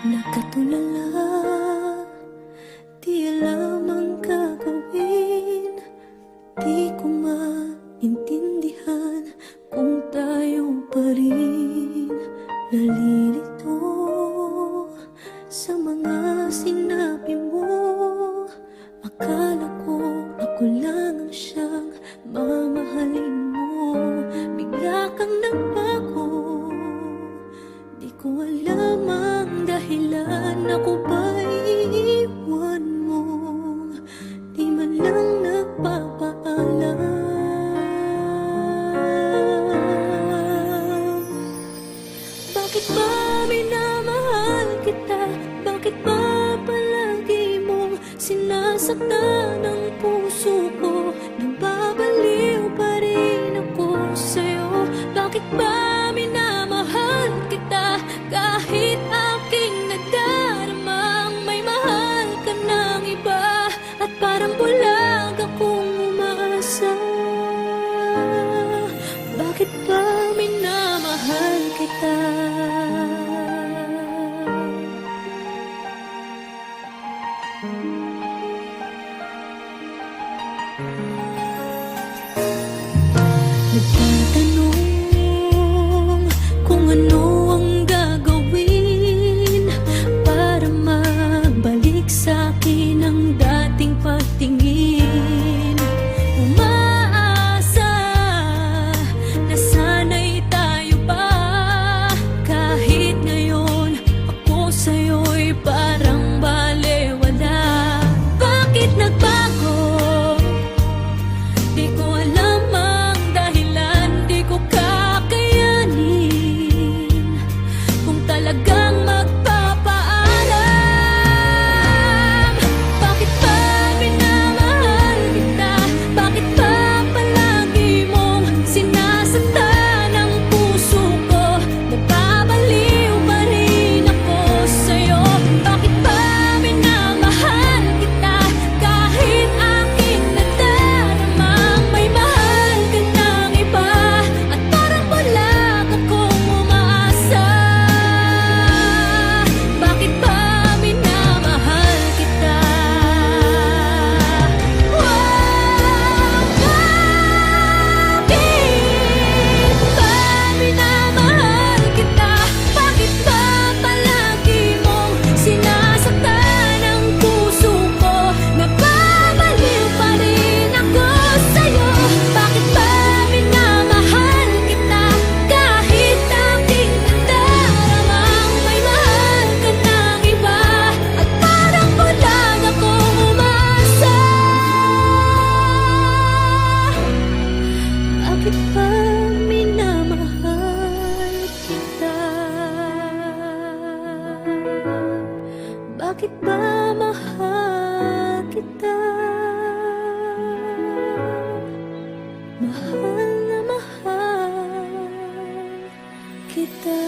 Nakatulala, di alam ang gagawin. Di ko maintindihan kung tayo pa rin. Nalilito sa mga sinabi mo. Akala ko ako lang ang siyang mamahalin mo. Bigla kang nagbago, di ko alam ang dahilan. Ako ba'y iiwan mo? Di man lang nagpapaalam. Bakit ba minamahal kita? Bakit ba palagi mong sinasaktan ang puso ko? Nababaliw pa rin ako sa'yo. Bakit ba minamahal kita? Kahit aking nadarama may mahal ka ng iba. At parang bulag akong umasa. Bakit ba minamahal kita? Nagtatanong kung ano ang gagawin para magbalik sa akin ang dating pagtingin. Umaasa na sana'y tayo pa. Kahit ngayon ako sa'yo'y parang balewala. Bakit nagbago? Di ko alam ang dahilan. Di ko kakayanin kung talagang magpapaalam. Bakit ba minamahal kita? Bakit ba palagi mong sinasaktan ang puso ko? Nababaliw pa rin ako sa'yo. Bakit ba minamahal kita? Kahit aking nadaramang may mahal ka ng iba. At parang bulag akong umaasa. Bakit ba minamahal kita? Bakit ba minamahal kita? Bakit ba palagi mong sinasaktan ang puso ko? Nababaliw pa rin ako sa'yo. Bakit ba minamahal kita? Kahit aking nadaramang may mahal ka ng iba. At parang bulag akong umasa. Bakit ba minamahal kita? Bakit ba mahal kita? Mahal na mahal kita.